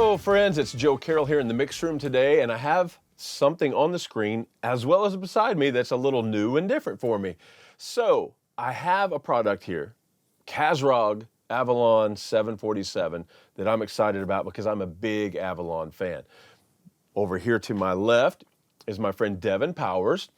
Hello friends, it's Joe Carroll here in the mix room today, and I have something on the screen as well as beside me that's a little new and different for me. So I have a product here, Kazrog Avalon 747, that I'm excited about because I'm a big Avalon fan. Over here to my left is my friend Devin Powers,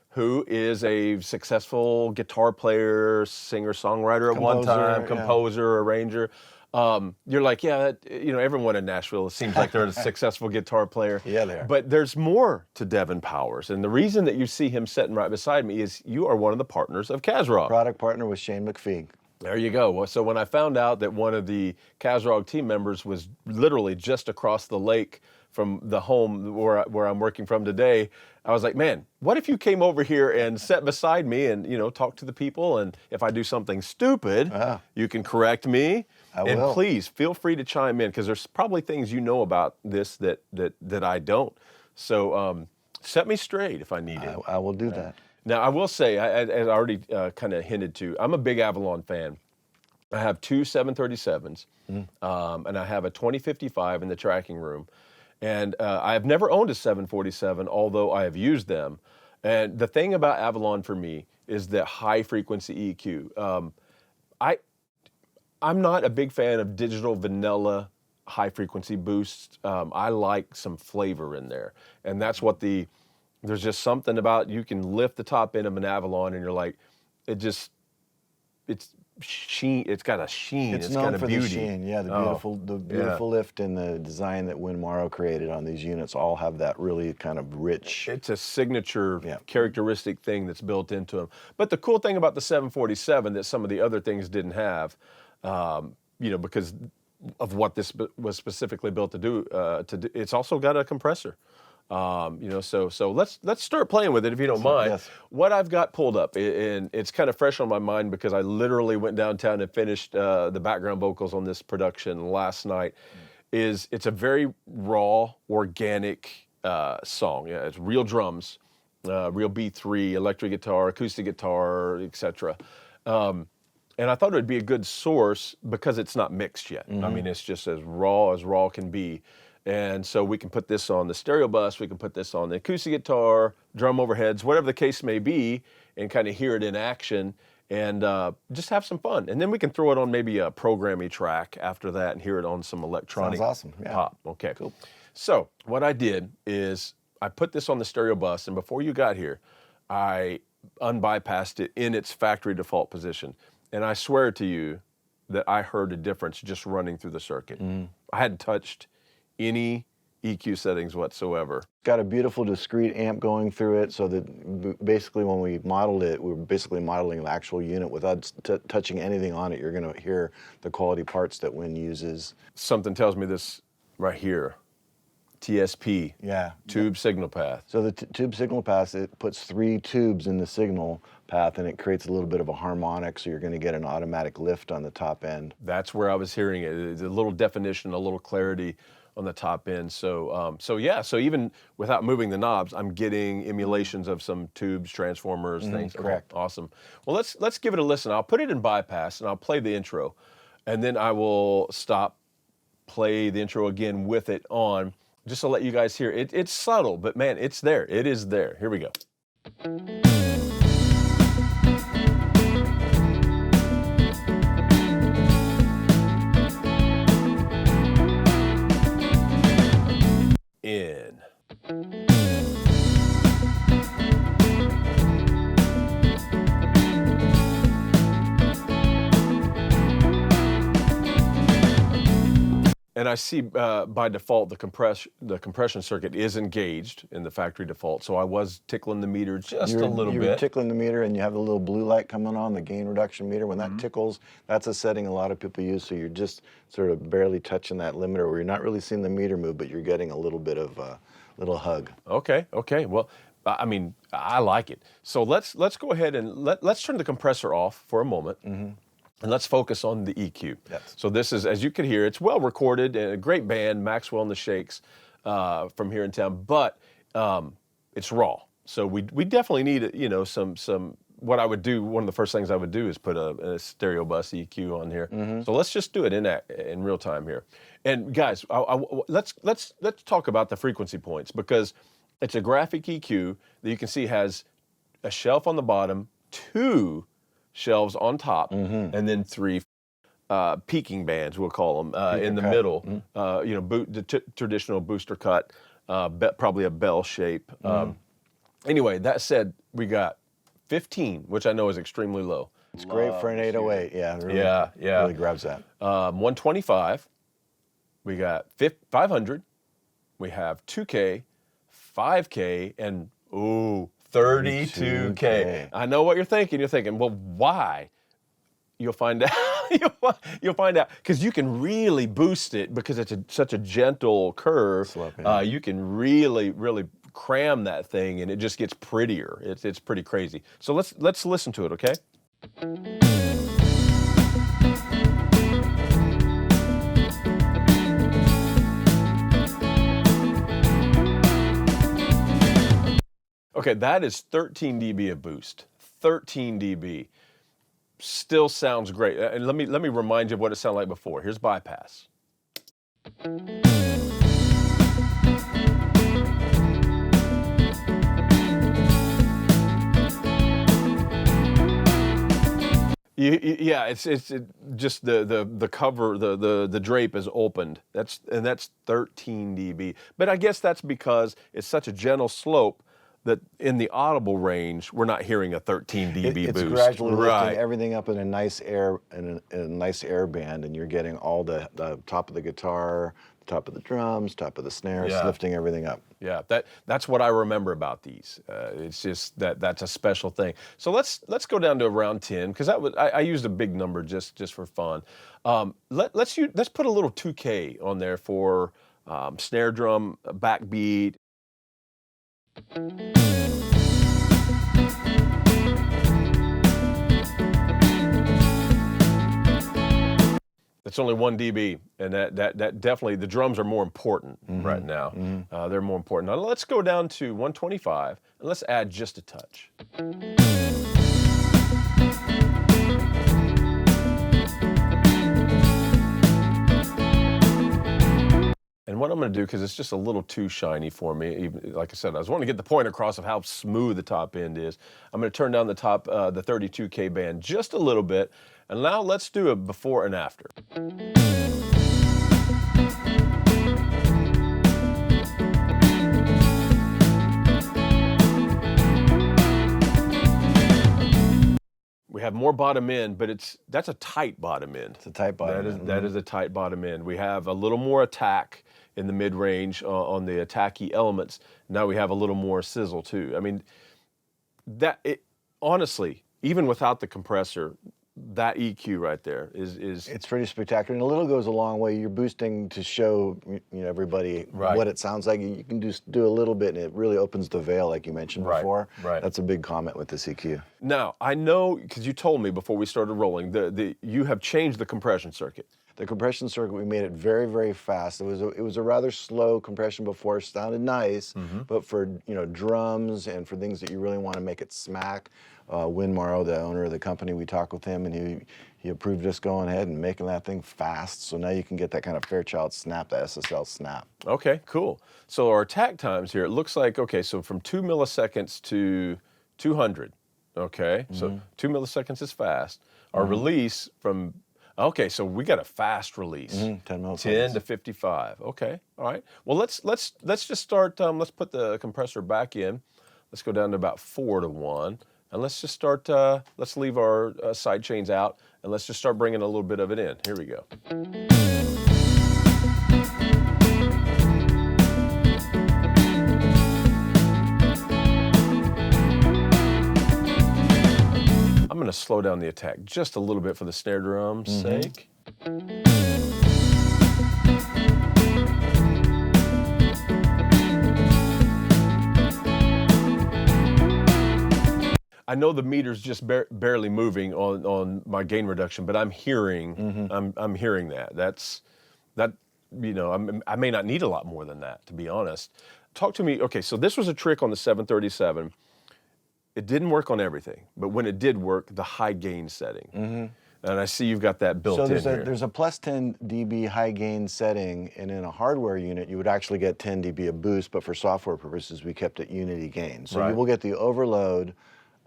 who is a successful guitar player, singer-songwriter at one time, composer, arranger. You're like, yeah, everyone in Nashville, it seems like they're a successful guitar player. Yeah, they are. But there's more to Devin Powers. And the reason that you see him sitting right beside me is you are one of the partners of Kazrog. Product partner with Shane McPhee. There you go. Well, so when I found out that one of the Kazrog team members was literally just across the lake from the home where I'm working from today, I was like, man, what if you came over here and sat beside me and, talk to the people, and if I do something stupid, you can correct me. I and will. Please feel free to chime in, because there's probably things you know about this that I don't. So set me straight if I need it. I will do that. Now, I will say, as I already kind of hinted to, I'm a big Avalon fan. I have two 737s, and I have a 2055 in the tracking room. And I have never owned a 747, although I have used them. And the thing about Avalon for me is the high-frequency EQ. I'm not a big fan of digital vanilla high-frequency boosts. I like some flavor in there. And that's what there's just something about, you can lift the top end of an Avalon and you're like, it's sheen. It's got a sheen. It's got known a for beauty. the sheen. Yeah, the beautiful lift and the design that Win Morrow created on these units all have that really kind of rich. It's a signature characteristic thing that's built into them. But the cool thing about the 747 that some of the other things didn't have, because of what this was specifically built to do, it's also got a compressor. So let's start playing with it, if you don't mind. Yes. What I've got pulled up, and it's kind of fresh on my mind because I literally went downtown and finished the background vocals on this production last night, it's a very raw, organic song. Yeah, it's real drums, real B3, electric guitar, acoustic guitar, etc. And I thought it would be a good source because it's not mixed yet. I mean, it's just as raw can be. And so we can put this on the stereo bus, we can put this on the acoustic guitar, drum overheads, whatever the case may be, and kind of hear it in action and just have some fun. And then we can throw it on maybe a programmy track after that and hear it on some electronic pop. Okay, cool. So what I did is I put this on the stereo bus, and before you got here, I unbypassed it in its factory default position. And I swear to you that I heard a difference just running through the circuit. I hadn't touched any EQ settings whatsoever. Got a beautiful discrete amp going through it, so that basically when we modeled it, we were basically modeling the actual unit without touching anything on it. You're going to hear the quality parts that Win uses. Something tells me this right here, TSP, tube signal path. So the tube signal path, it puts 3 tubes in the signal path, and it creates a little bit of a harmonic, so you're going to get an automatic lift on the top end. That's where I was hearing it. It's a little definition, a little clarity on the top end. So even without moving the knobs, I'm getting emulations of some tubes, transformers, things. Correct. Awesome. Well, let's give it a listen. I'll put it in bypass and I'll play the intro, and then I will stop, play the intro again with it on, just to let you guys hear. It's subtle, but man, it's there. It is there. Here we go. In. And I see by default the compression circuit is engaged in the factory default, so I was tickling the meter just a little bit. You're tickling the meter, and you have the little blue light coming on, the gain reduction meter. When that tickles, that's a setting a lot of people use, so you're just sort of barely touching that limiter, where you're not really seeing the meter move, but you're getting a little bit of a little hug. Okay. Well, I mean, I like it. So let's go ahead and let's turn the compressor off for a moment. And let's focus on the EQ. Yes. So this is, as you can hear, it's well recorded, and a great band, Maxwell and the Shakes, from here in town, but it's raw. So we definitely need, some what I would do, one of the first things I would do is put a stereo bus EQ on here. So let's just do it in real time here. And guys, let's talk about the frequency points, because it's a graphic EQ that you can see has a shelf on the bottom, 2 shelves on top, and then 3 peaking bands, we'll call them, in the middle. You know, the traditional booster cut, probably a bell shape. Anyway, that said, we got 15, which I know is extremely low. It's great for an 808. Yeah, it really, Yeah. really grabs that. 125. We got 500. We have 2K, 5K, and 32K. I know what you're thinking. You're thinking, well, why? You'll find out. You'll find out, because you can really boost it because it's such a gentle curve. Slope, yeah. You can really cram that thing, and it just gets prettier. It's pretty crazy. So let's listen to it, okay? Okay, that is 13 dB of boost. 13 dB. Still sounds great. And let me remind you of what it sounded like before. Here's bypass. Yeah, it's just the cover, the drape is opened. That's 13 dB. But I guess that's because it's such a gentle slope that in the audible range, we're not hearing a 13 dB It's boost. gradually lifting everything up in a nice air band, and you're getting all the top of the guitar, top of the drums, top of the snares, lifting everything up. Yeah, that's what I remember about these. It's just that's a special thing. So let's go down to around 10, because I used a big number just for fun. Let's put a little 2K on there for snare drum, backbeat. It's only 1 dB, and that definitely, the drums are more important right now. They're more important. Now let's go down to 125, and let's add just a touch. And what I'm going to do, because it's just a little too shiny for me, even, like I said, I was wanting to get the point across of how smooth the top end is. I'm going to turn down the top, the 32K band just a little bit. And now let's do a before and after. We have more bottom end, but that's a tight bottom end. It's a tight bottom end. That is a tight bottom end. We have a little more attack in the mid-range on the attacky elements. Now we have a little more sizzle too. I mean, honestly, even without the compressor, that EQ right there is it's pretty spectacular, and a little goes a long way. You're boosting to show everybody what it sounds like. You can just do a little bit, and it really opens the veil, like you mentioned before. Right. That's a big comment with this EQ. Now I know, because you told me before we started rolling, you have changed the compression circuit. The compression circuit, we made it very, very fast. It was a rather slow compression before. It sounded nice, but for drums and for things that you really want to make it smack, Win Morrow, the owner of the company, we talked with him, and he approved us going ahead and making that thing fast. So now you can get that kind of Fairchild snap, that SSL snap. Okay, cool. So our attack times here, it looks like, okay, so from 2 milliseconds to 200. Okay, so 2 milliseconds is fast. Our release from okay, so we got a fast release. 10 milliseconds. 10 to 55. Okay, all right. Well, let's just start. Let's put the compressor back in. Let's go down to about 4 to 1, and let's just start. Let's leave our side chains out, and let's just start bringing a little bit of it in. Here we go. I'm going to slow down the attack just a little bit for the snare drum's sake. I know the meter's just barely moving on my gain reduction, but I'm hearing I'm hearing that. That I may not need a lot more than that, to be honest. Talk to me. Okay, so this was a trick on the 737. It didn't work on everything, but when it did work, the high gain setting. And I see you've got that built in here. There's a plus 10 dB high gain setting, and in a hardware unit, you would actually get 10 dB of boost, but for software purposes, we kept it unity gain. So you will get the overload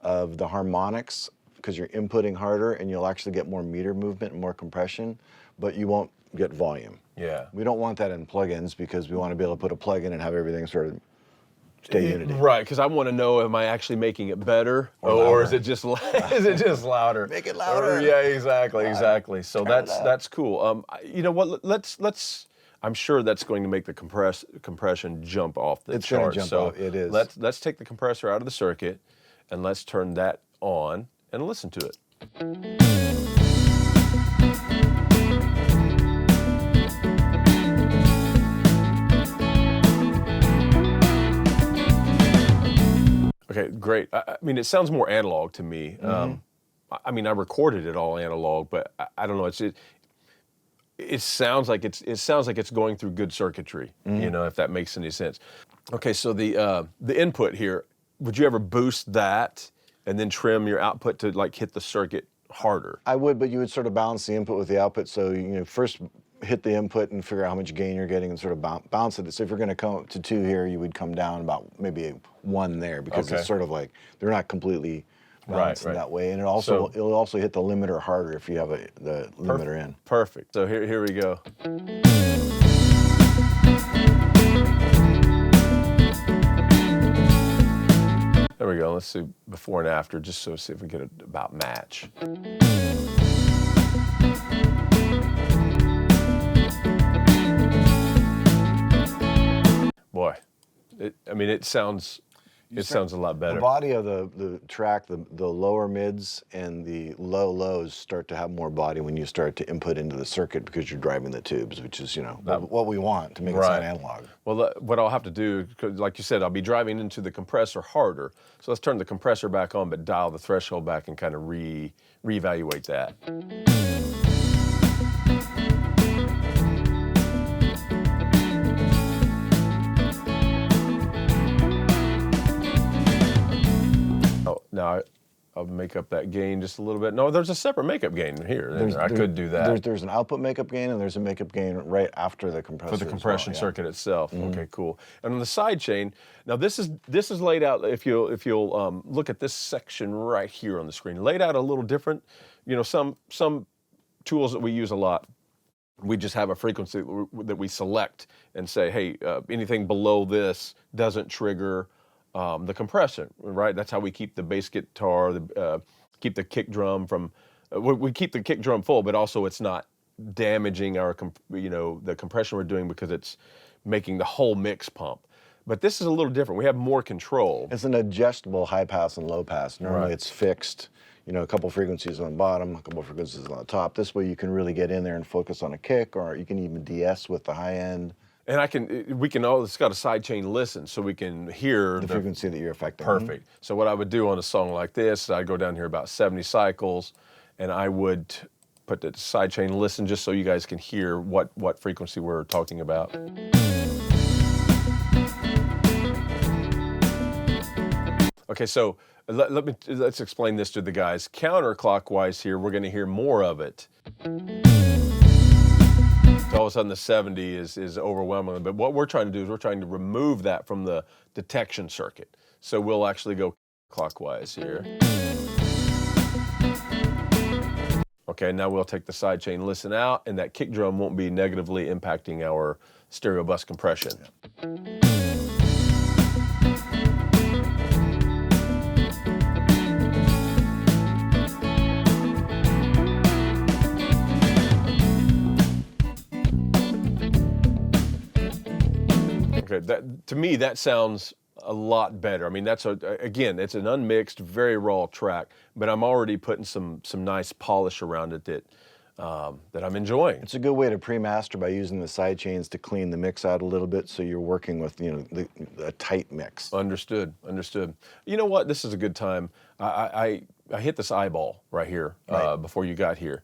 of the harmonics because you're inputting harder, and you'll actually get more meter movement and more compression, but you won't get volume. Yeah. We don't want that in plugins because we want to be able to put a plug in and have everything sort of stay unity. Right, because I want to know, am I actually making it better, or is it just louder? Make it louder. Yeah, exactly. So that's cool. You know what? Let's. I'm sure that's going to make the compression jump off the chart. It's going to jump off. It is. Let's take the compressor out of the circuit, and let's turn that on and listen to it. Okay, great. I mean, it sounds more analog to me. I mean, I recorded it all analog, but I don't know. It sounds like it's going through good circuitry. You know, if that makes any sense. Okay, so the input here. Would you ever boost that and then trim your output to like hit the circuit harder? I would, but you would sort of balance the input with the output. So first hit the input and figure out how much gain you're getting and sort of bounce it. So if you're going to come up to 2 here, you would come down about maybe 1 there because it's sort of like they're not completely balanced in that way. And it'll also hit the limiter harder if you have the limiter in. Perfect. So here we go. There we go. Let's see before and after, just so see if we get it about match. Boy, it sounds a lot better. The body of the track, the lower mids and the low lows start to have more body when you start to input into the circuit because you're driving the tubes, which is what we want to make it sound analog. Well, what I'll have to do, like you said, I'll be driving into the compressor harder. So let's turn the compressor back on, but dial the threshold back and kind of reevaluate that. Now I'll make up that gain just a little bit. No, there's a separate makeup gain here. I could do that. There's an output makeup gain and there's a makeup gain right after the compressor. For the compression circuit itself. Okay, cool. And on the side chain, now this is laid out. If you'll look at this section right here on the screen, laid out a little different. Some tools that we use a lot, we just have a frequency that we select and say, hey, anything below this doesn't trigger the compressor, right? That's how we keep the bass guitar, keep the kick drum from. We keep the kick drum full, but also it's not damaging our, the compression we're doing because it's making the whole mix pump. But this is a little different. We have more control. It's an adjustable high pass and low pass. Normally it's fixed. A couple frequencies on the bottom, a couple frequencies on the top. This way you can really get in there and focus on a kick, or you can even DS with the high end. And it's got a sidechain listen, so we can hear the frequency that you're affecting. Perfect. So what I would do on a song like this, I'd go down here about 70 cycles, and I would put the sidechain listen just so you guys can hear what frequency we're talking about. Okay, so let's explain this to the guys. Counterclockwise here, we're going to hear more of it. All of a sudden the 70 is overwhelming, but what we're trying to do is we're trying to remove that from the detection circuit. So we'll actually go clockwise here. Okay, now we'll take the sidechain listen out, and that kick drum won't be negatively impacting our stereo bus compression. Okay, to me that sounds a lot better. I mean, again, it's an unmixed, very raw track, but I'm already putting some nice polish around it that I'm enjoying. It's a good way to pre-master by using the side chains to clean the mix out a little bit, so you're working with a tight mix. Understood. You know what? This is a good time. I hit this eyeball right here before you got here.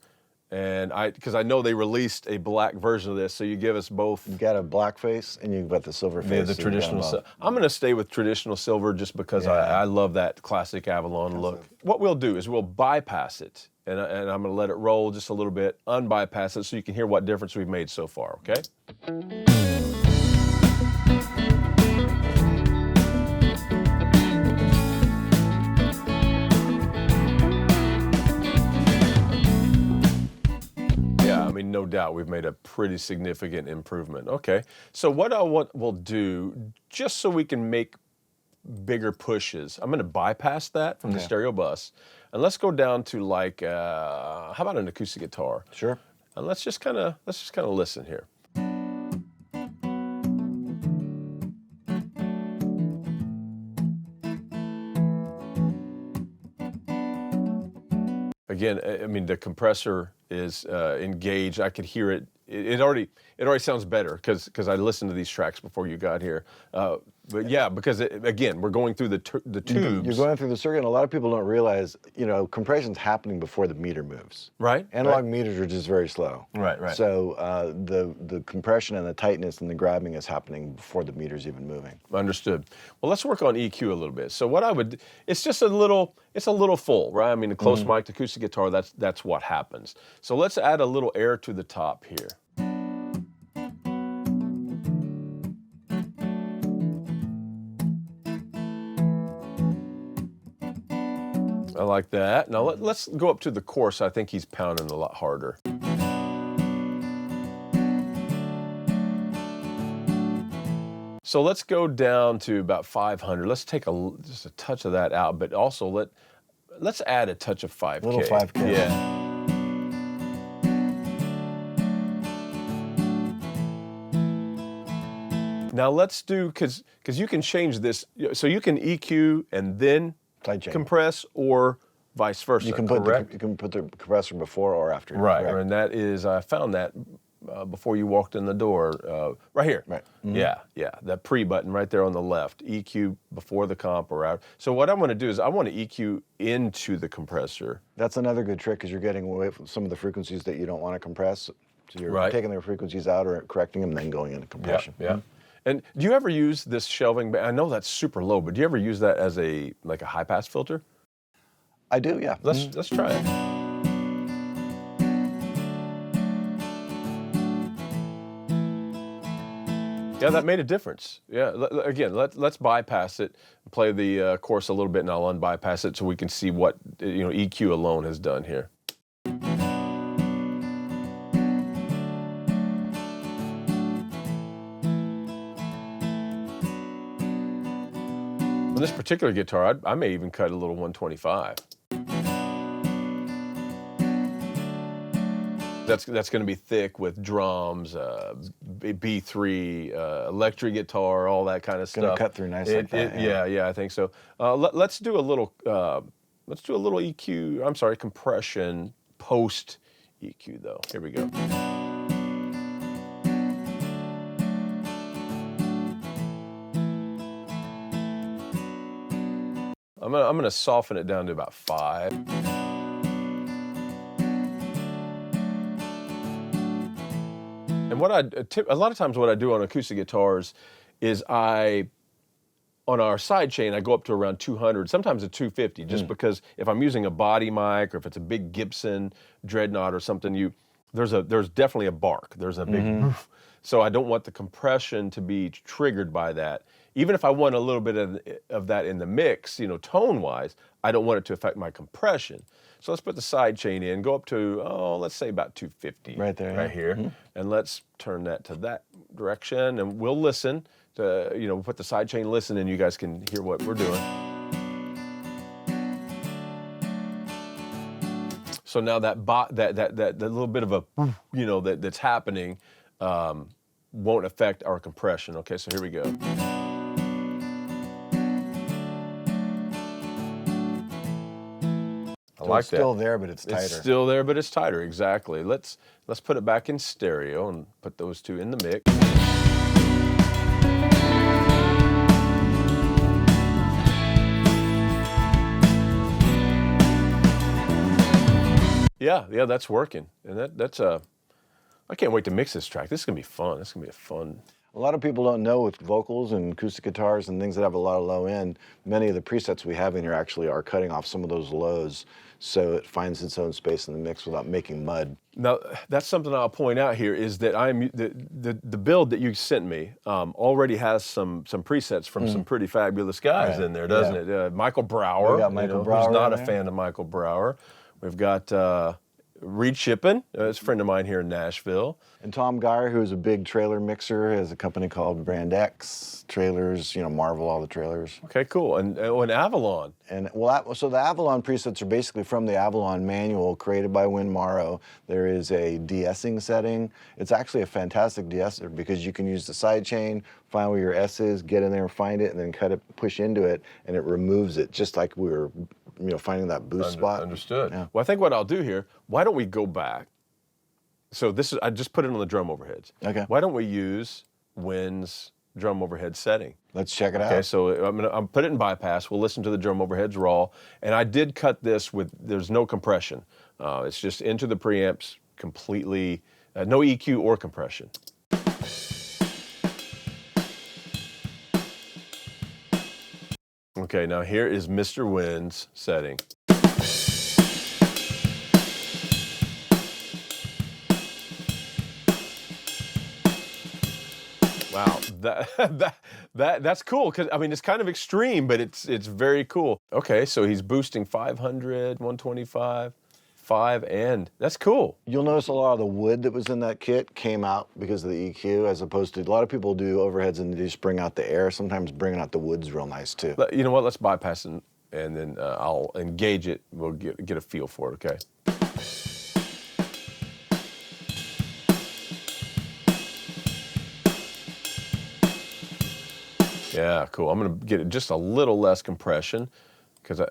And because I know they released a black version of this, so you give us both. You've got a black face and you've got the silver face. The so traditional. I'm going to stay with traditional silver just because I love that classic Avalon look. What we'll do is we'll bypass it, and I'm going to let it roll just a little bit, unbypass it, so you can hear what difference we've made so far. Okay. I mean, no doubt we've made a pretty significant improvement. Okay, so what we'll do, just so we can make bigger pushes, I'm going to bypass that from the stereo bus, and let's go down to like, how about an acoustic guitar? Sure. And let's just kind of listen here. Again, I mean, the compressor is engaged. I could hear it. It already sounds better because I listened to these tracks before you got here. But yeah, because again, we're going through the tubes. You're going through the circuit, and a lot of people don't realize, compression's happening before the meter moves. Right. Analog meters are just very slow. Right. So the compression and the tightness and the grabbing is happening before the meter's even moving. Understood. Well, let's work on EQ a little bit. So what I would, it's a little full, right? I mean, a close mic acoustic guitar, that's what happens. So let's add a little air to the top here. I like that. Now let's go up to the chorus. I think he's pounding a lot harder. So let's go down to about 500. Let's take just a touch of that out, but also let's add a touch of 5K. A little 5K. Yeah. Now let's do, because you can change this, so you can EQ and then compress, or vice versa. You can put the compressor before or after. Right, correct. And that is, I found that before you walked in the door, right here. Right. Mm-hmm. Yeah, that pre button right there on the left. EQ before the comp or out. So what I want to do is I want to EQ into the compressor. That's another good trick, because you're getting away from some of the frequencies that you don't want to compress. So you're taking the frequencies out or correcting them, then going into compression. Yeah. Mm-hmm. And do you ever use this shelving? I know that's super low, but do you ever use that as a high pass filter? I do, yeah. Let's try it. Yeah, that made a difference. Yeah, again, let's bypass it, play the chorus a little bit, and I'll unbypass it so we can see what EQ alone has done here. On this particular guitar, I may even cut a little 125. That's going to be thick with drums, B3, electric guitar, all that kind of stuff. Going to cut through nice like that. Yeah, I think so. Let's do a little EQ. I'm sorry, compression post EQ though. Here we go. I'm gonna soften it down to about 5. And what a lot of times what I do on acoustic guitars is on our side chain, I go up to around 200, sometimes a 250, just because if I'm using a body mic or if it's a big Gibson Dreadnought or something, there's definitely a bark. There's a big roof. So I don't want the compression to be triggered by that. Even if I want a little bit of that in the mix, tone-wise, I don't want it to affect my compression. So let's put the side chain in, go up to, let's say about 250. Right there. Right here. Mm-hmm. And let's turn that to that direction, and we'll listen to, put the side chain listen, and you guys can hear what we're doing. So now that little bit of a, that's happening won't affect our compression. Okay, so here we go. It's still there, but it's tighter. It's still there, but it's tighter, exactly. Let's put it back in stereo and put those two in the mix. Yeah, that's working, and that's I can't wait to mix this track. This is gonna be fun. This is gonna be a fun. A lot of people don't know with vocals and acoustic guitars and things that have a lot of low end, many of the presets we have in here actually are cutting off some of those lows so it finds its own space in the mix without making mud. Now, that's something I'll point out here is that the build that you sent me already has some presets from some pretty fabulous guys in there, doesn't it? Michael Brower, We got Michael Brower who's not in a there. fan of Michael Brower. We've got Reed Shippen, it's a friend of mine here in Nashville. And Tom Geyer, who's a big trailer mixer, has a company called Brand X Trailers, you know, Marvel, all the trailers. Okay, cool. And Avalon. And well, so the Avalon presets are basically from the Avalon manual created by Win Morrow. There is a de-essing setting. It's actually a fantastic de-esser because you can use the side chain, find where your S is, get in there and find it, and then cut it, push into it, and it removes it, just like we were, you know, finding that boost spot. Understood. Yeah. Well, I think what I'll do here, why don't we go back? So this is, I just put it on the drum overheads. Okay. Why don't we use Win's drum overhead setting? Let's check it out. Okay, so I'm put it in bypass. We'll listen to the drum overheads raw, and I did cut this with. There's no compression. It's just into the preamps completely, no EQ or compression. Okay, now here is Mr. Win's setting. Wow, that's cool because I mean it's kind of extreme, but it's very cool. Okay, so he's boosting 500, 125, 5, and that's cool. You'll notice a lot of the wood that was in that kit came out because of the EQ, as opposed to a lot of people do overheads and they just bring out the air. Sometimes bringing out the wood's real nice too. But you know what? Let's bypass it, and then I'll engage it. We'll get a feel for it. Okay. Yeah, cool. I'm gonna get it just a little less compression because I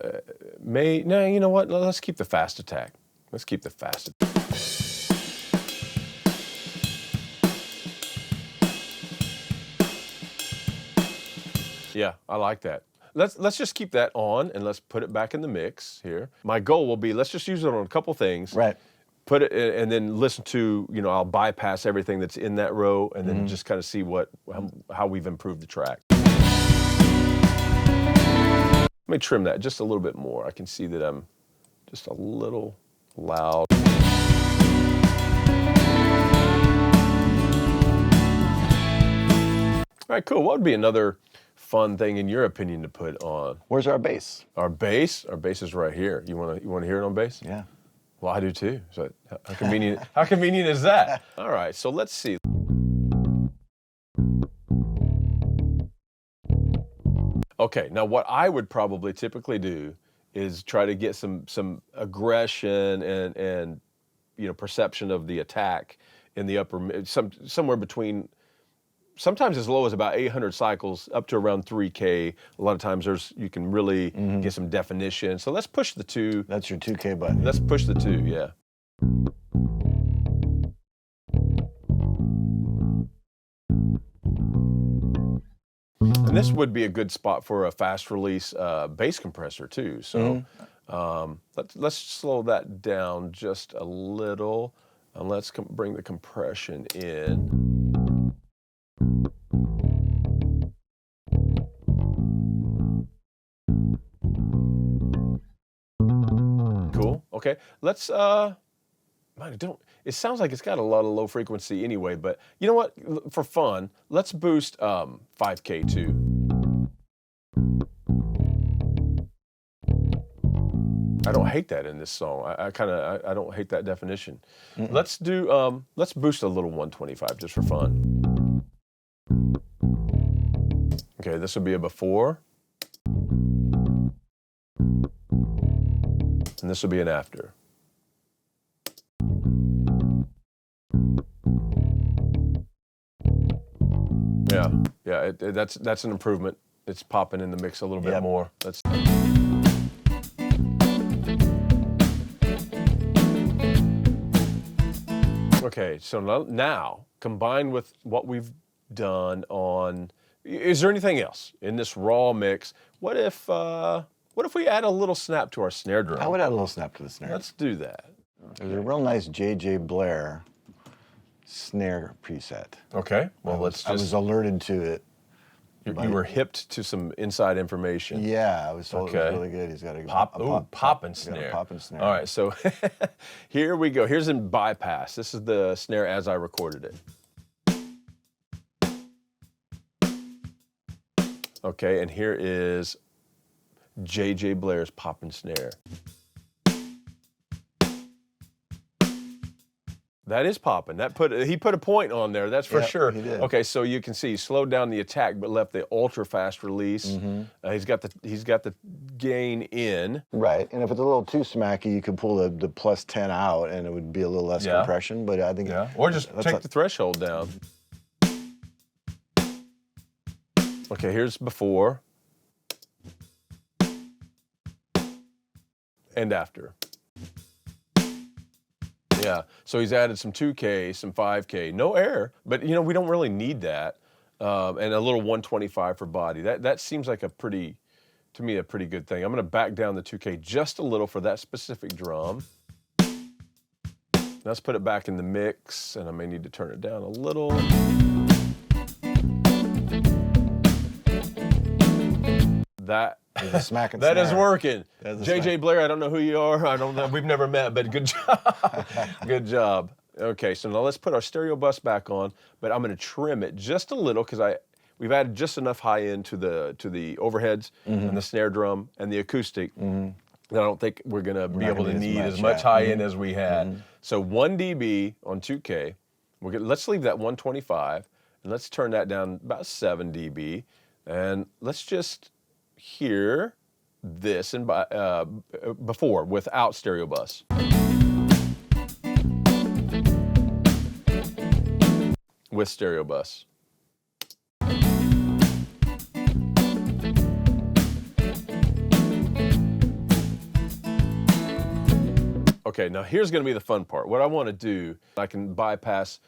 no, you know what? Let's keep the fast attack. Let's keep the fast attack. Yeah, I like that. Let's just keep that on and let's put it back in the mix here. My goal will be let's just use it on a couple things. Right. Put it in, and then listen to, you know, I'll bypass everything that's in that row and then just kind of see how we've improved the track. Let me trim that just a little bit more. I can see that I'm just a little loud. All right, cool. What would be another fun thing in your opinion to put on? Where's our bass? Our bass? Our bass is right here. You wanna hear it on bass? Yeah. Well, I do too. So how convenient? How convenient is that? All right, so let's see. Okay, now what I would probably typically do is try to get some aggression and you know perception of the attack in the upper somewhere between. Sometimes as low as about 800 cycles up to around 3K. A lot of times you can really get some definition. So let's push the 2. That's your 2K button. Let's push the 2, yeah. And this would be a good spot for a fast release bass compressor too. So let's slow that down just a little and let's bring the compression in. Cool. Okay. Let's it sounds like it's got a lot of low frequency anyway, but you know what? For fun, let's boost 5K too. I don't hate that in this song. I don't hate that definition. Let's do let's boost a little 125 just for fun. Okay, this will be a before. And this will be an after. Yeah, that's an improvement. It's popping in the mix a little bit more. Let's. Okay, so now combined with what we've done on, is there anything else in this raw mix? What if we add a little snap to our snare drum? I would add a little snap to the snare. Let's do that. There's a real nice J.J. Blair snare preset. Okay, well, I was alerted to it. You were hipped to some inside information. Yeah, I was told it was really good. He's got a pop and snare. Pop and snare. All right, so here we go. Here's in bypass. This is the snare as I recorded it. Okay, and here is J.J. Blair's pop and snare. That is popping. He put a point on there. That's for sure. He did. Okay, so you can see he slowed down the attack, but left the ultra fast release. He's got the gain in. Right, and if it's a little too smacky, you could pull the plus 10 out, and it would be a little less compression. But I think or just take the threshold down. Okay, here's before and after. Yeah, so he's added some 2K, some 5K, no air, but you know, we don't really need that. And a little 125 for body. That seems like to me, a pretty good thing. I'm gonna back down the 2K just a little for that specific drum. Let's put it back in the mix, and I may need to turn it down a little. That is working. J.J. Blair, I don't know who you are. I don't know. We've never met, but good job. Good job. Okay, so now let's put our stereo bus back on, but I'm going to trim it just a little because we've added just enough high end to the overheads and the snare drum and the acoustic. I don't think we're going to be able to need as much high end as we had. So 1 dB on 2K. Let's leave that 125 and let's turn that down about 7 dB, and let's just hear this and before without stereo bus. With stereo bus. Okay, now here's going to be the fun part. What I want to do, I can bypass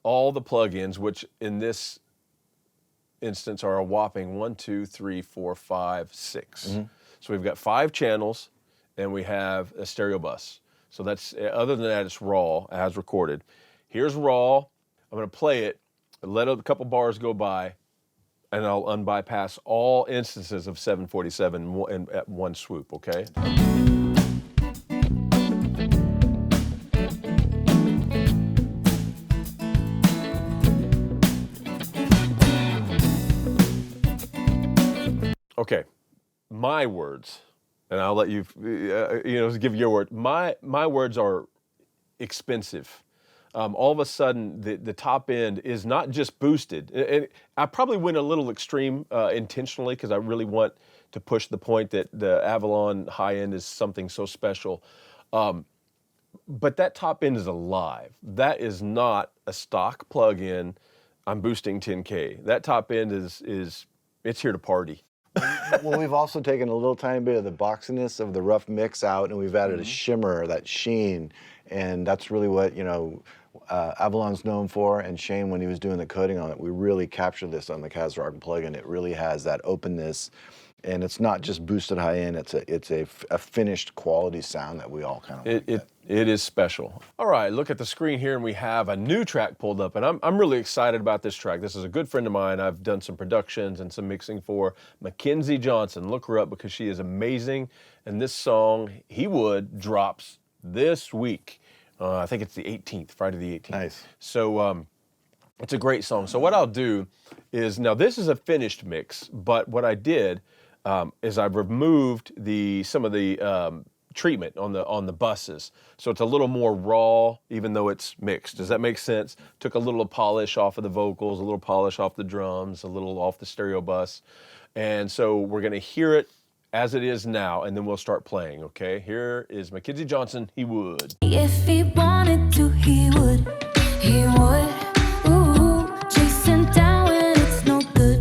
all the plugins, which in this instance are a whopping 1, 2, 3, 4, 5, 6. So we've got 5 channels and we have a stereo bus. So that's, other than that, it's raw as recorded. Here's raw. I'm going to play it, let a couple bars go by, and I'll unbypass all instances of 747 at one swoop, okay? Okay, my words, and I'll let you, give your word. My words are expensive. All of a sudden, the top end is not just boosted. And I probably went a little extreme intentionally because I really want to push the point that the Avalon high end is something so special. But that top end is alive. That is not a stock plug-in. I'm boosting 10K. That top end it's here to party. Well, we've also taken a little tiny bit of the boxiness of the rough mix out, and we've added a shimmer, that sheen, and that's really what Avalon's known for. And Shane, when he was doing the coding on it, we really captured this on the Kazrog plugin. It really has that openness, and it's not just boosted high end. It's a finished quality sound that we all kind of like. It is special. All right, look at the screen here, and we have a new track pulled up, and I'm really excited about this track. This is a good friend of mine. I've done some productions and some mixing for Mackenzie Johnson. Look her up because she is amazing. And this song, He Would, drops this week. I think it's the 18th, Friday the 18th. Nice. So it's a great song. So what I'll do is, now this is a finished mix, but what I did is I've removed some of the treatment on the buses. So it's a little more raw, even though it's mixed. Does that make sense? Took a little polish off of the vocals, a little polish off the drums, a little off the stereo bus. And so we're gonna hear it as it is now, and then we'll start playing, okay? Here is Mackenzie Johnson, He Would. If he wanted to, he would. Ooh, chasing down when it's no good,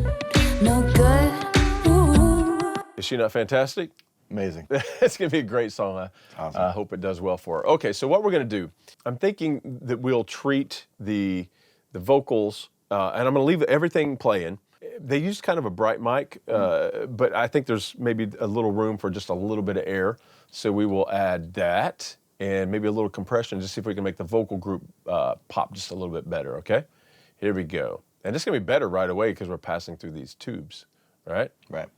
ooh. Is she not fantastic? Amazing. It's going to be a great song. Awesome. I hope it does well for her. Okay, so what we're going to do, I'm thinking that we'll treat the vocals, and I'm going to leave everything playing. They use kind of a bright mic, but I think there's maybe a little room for just a little bit of air. So we will add that, and maybe a little compression, just see if we can make the vocal group pop just a little bit better, okay? Here we go. And it's gonna be better right away because we're passing through these tubes, right? Right.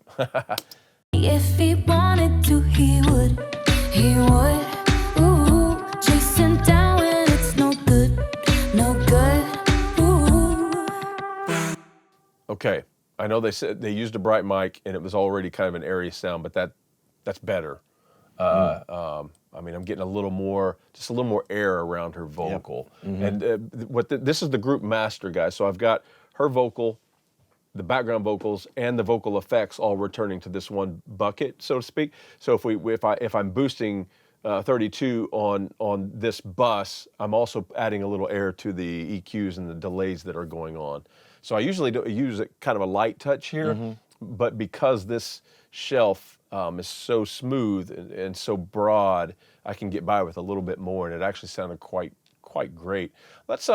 If he wanted to, he would. He would. Ooh, chasing down when it's no good. No good. Ooh. Okay, I know they said they used a bright mic and it was already kind of an airy sound, but that's better. I mean, I'm getting just a little more air around her vocal. And this is the group master, guys. So I've got her vocal, the background vocals, and the vocal effects all returning to this one bucket, so to speak. So if I'm boosting 32 on this bus, I'm also adding a little air to the EQs and the delays that are going on. So I usually use kind of a light touch here, but because this shelf is so smooth and so broad, I can get by with a little bit more, and it actually sounded quite great. Let's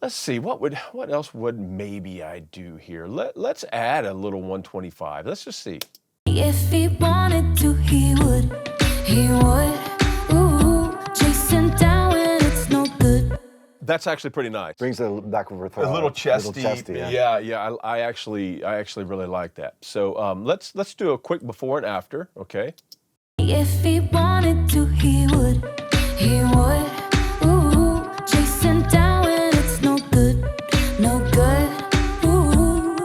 see, what else would maybe I do here? Let's add a little 125. Let's just see. If he wanted to, he would. He would. Ooh, chasing down when it's no good. That's actually pretty nice. Brings it back over A little chesty. Yeah. Yeah. I actually really like that. So let's do a quick before and after, okay? If he wanted to, he would. He would. Ooh, chasing down when it's no good. No good. Ooh.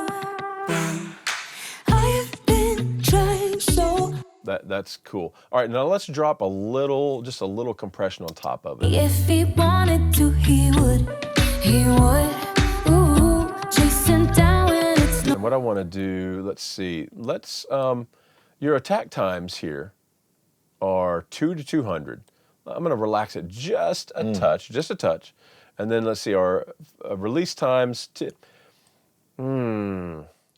I've been trying so. That's cool. All right, now let's drop just a little compression on top of it. If he wanted to, he would. He would. Ooh, chasing down when it's no. And what I want to do, let's see. Your attack times here are 2 to 200. I'm going to relax it just a touch, and then let's see our release times.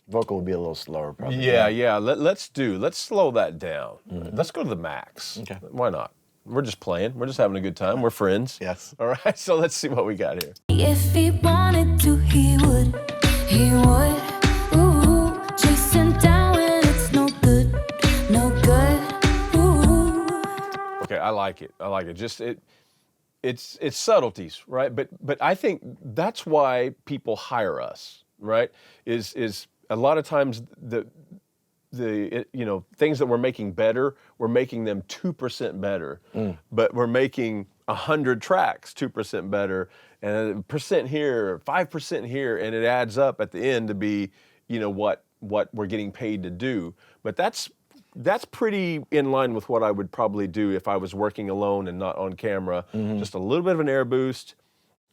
Vocal will be a little slower, probably. Yeah. Let's slow that down. Let's go to the max. Okay. Why not? We're just playing. We're just having a good time. We're friends. Yes. All right. So let's see what we got here. If he wanted to, he would. He would. Ooh, chasing down when it's no good. No good. Ooh. Okay, I like it. Just it's subtleties, right? But I think that's why people hire us, right? Is a lot of times the things that we're making better, we're making them 2% better, but we're making 100 tracks 2% better, and a percent here, 5% here, and it adds up at the end to be, what we're getting paid to do. But that's pretty in line with what I would probably do if I was working alone and not on camera. Just a little bit of an air boost,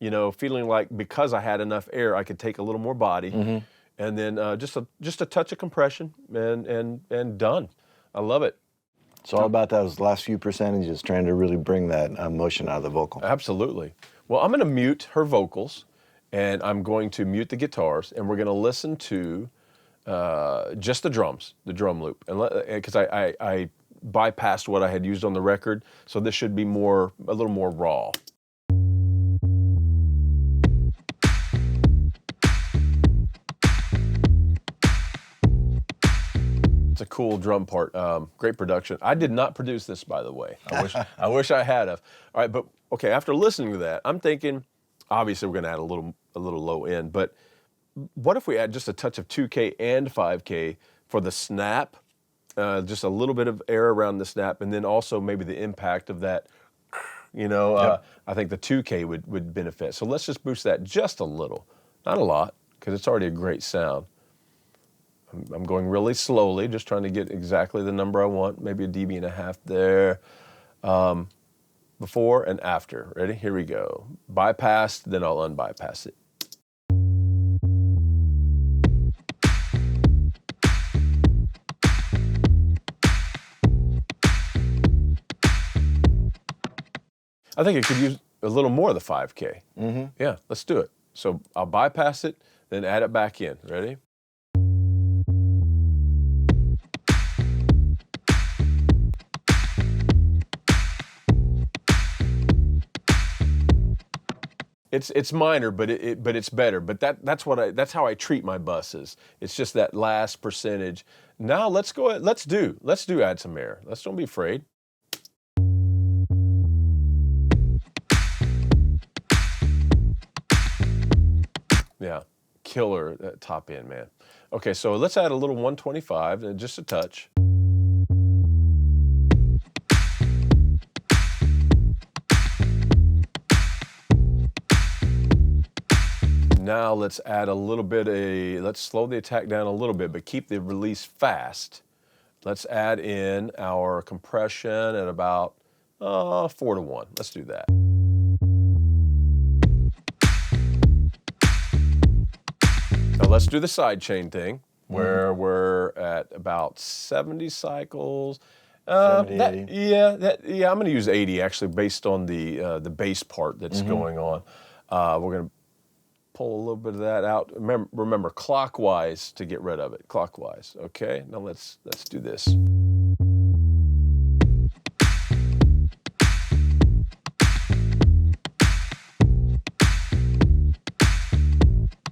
feeling like because I had enough air, I could take a little more body. And then just a touch of compression and done. I love it. It's all about those last few percentages, trying to really bring that emotion out of the vocal. Absolutely. Well, I'm going to mute her vocals, and I'm going to mute the guitars, and we're going to listen to just the drums, the drum loop, and because I bypassed what I had used on the record, so this should be a little more raw. It's a cool drum part. Great production. I did not produce this, by the way. I wish I had have. All right, but okay. After listening to that, I'm thinking, obviously, we're going to add a little low end. But what if we add just a touch of 2K and 5K for the snap? Just a little bit of air around the snap, and then also maybe the impact of that. I think the 2K would benefit. So let's just boost that just a little, not a lot, because it's already a great sound. I'm going really slowly, just trying to get exactly the number I want, maybe a dB and a half there. Before and after. Ready? Here we go. Bypass, then I'll unbypass it. I think it could use a little more of the 5K. Yeah, let's do it. So I'll bypass it, then add it back in. Ready? It's minor, but it's better. But that's how I treat my buses. It's just that last percentage. Now let's do add some air. Don't be afraid. killer top end, man. Okay, so let's add a little 125, just a touch. Now let's add a little bit, let's slow the attack down a little bit, but keep the release fast. Let's add in our compression at about 4-to-1. Let's do that. Now let's do the side chain thing, where we're at about 70 cycles. 70, 80. I'm going to use 80 actually, based on the bass part that's going on. We're going to pull a little bit of that out. Remember, clockwise to get rid of it. Clockwise. Okay. Now let's do this.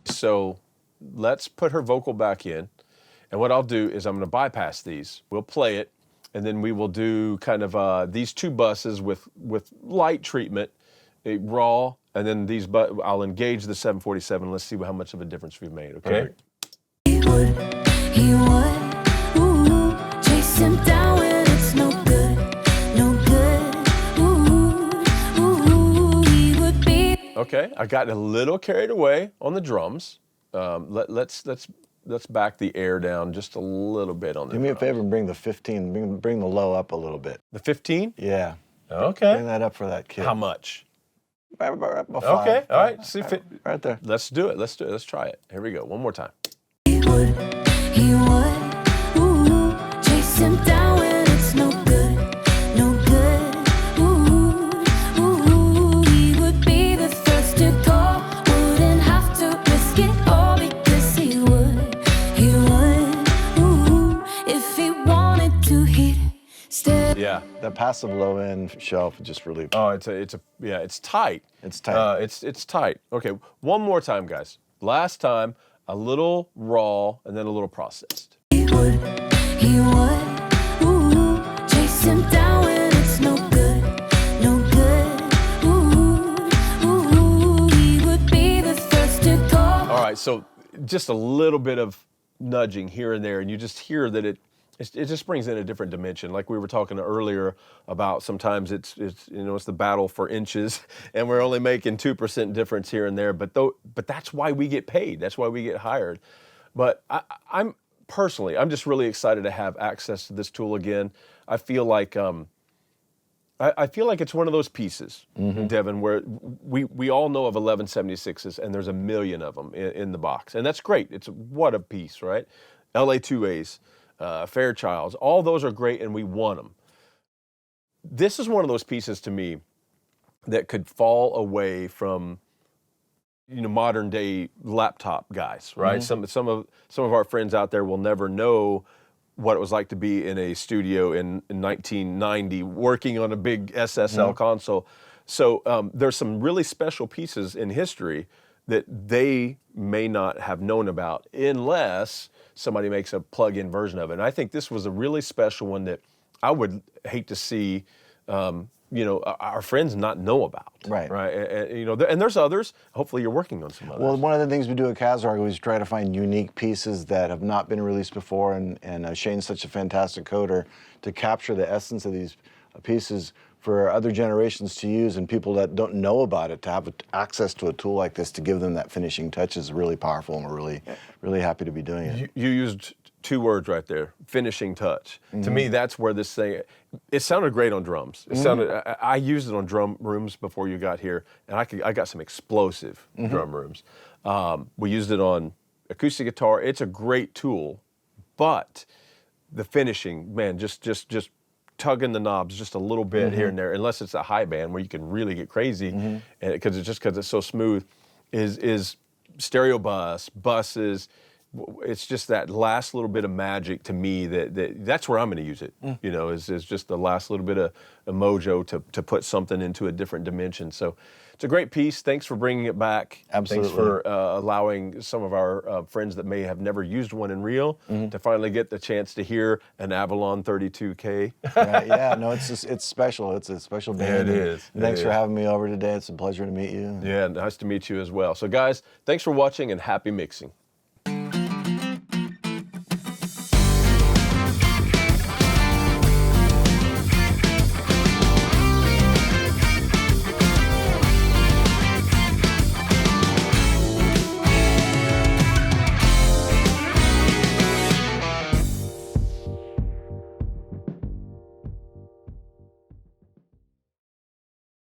So let's put her vocal back in. And what I'll do is I'm going to bypass these. We'll play it, and then we will do kind of these two buses with light treatment, raw, and then these. I'll engage the 747. Let's see how much of a difference we've made. Okay. He would, ooh, chase him down when it's no good, no good, ooh, he would be. Okay, I got a little carried away on the drums. Let's back the air down just a little bit on the Do me a drums. favor and bring the 15, bring the low up a little bit. The 15? Yeah. Okay. Bring that up for that kid. How much? About 5. Okay, all right. See if it, Right there. let's do it. Let's try it. Here we go. One more time. He would, ooh, chase him down when it's no good, no good, ooh, he would be the first to go, wouldn't have to risk it all because he would, ooh, if he wanted to hit, stay. Yeah. That passive low end shelf just really. Oh, it's tight. It's tight. It's tight. Okay, one more time, guys. Last time, a little raw and then a little processed. He would, ooh, chase him down when it's no good, no good, ooh, he would be the first to go. All right, so just a little bit of nudging here and there, and you just hear that it just brings in a different dimension. Like we were talking earlier about, sometimes it's the battle for inches, and we're only making 2% difference here and there. But that's why we get paid. That's why we get hired. But I'm just really excited to have access to this tool again. I feel like it's one of those pieces, Devin, where we all know of 1176s, and there's a million of them in the box, and that's great. It's what a piece, right? LA2As. Fairchilds, all those are great, and we want them. This is one of those pieces to me that could fall away from, modern day laptop guys, right? Some of our friends out there will never know what it was like to be in a studio in 1990 working on a big SSL console. So there's some really special pieces in history that they may not have known about unless somebody makes a plug-in version of it. And I think this was a really special one that I would hate to see, our friends not know about. Right. And there's others. Hopefully you're working on some others. Well, one of the things we do at Kazrog is try to find unique pieces that have not been released before, and Shane's such a fantastic coder to capture the essence of these pieces for other generations to use, and people that don't know about it to have access to a tool like this to give them that finishing touch is really powerful, and we're really, really happy to be doing it. You used two words right there, finishing touch. To me, that's where this thing, it sounded great on drums. It sounded, I used it on drum rooms before you got here, and I got some explosive drum rooms. We used it on acoustic guitar. It's a great tool, but the finishing, man, just tugging the knobs just a little bit here and there, unless it's a high band where you can really get crazy, because it's so smooth, is stereo buses, it's just that last little bit of magic to me that's where I'm going to use it. You know, is just the last little bit of mojo to put something into a different dimension. So it's a great piece. Thanks for bringing it back. Absolutely. Thanks for allowing some of our friends that may have never used one in real to finally get the chance to hear an Avalon 32K. Right, yeah, no, it's special. It's a special band. Yeah, it is. Thanks for having me over today. It's a pleasure to meet you. Yeah, nice to meet you as well. So guys, thanks for watching and happy mixing.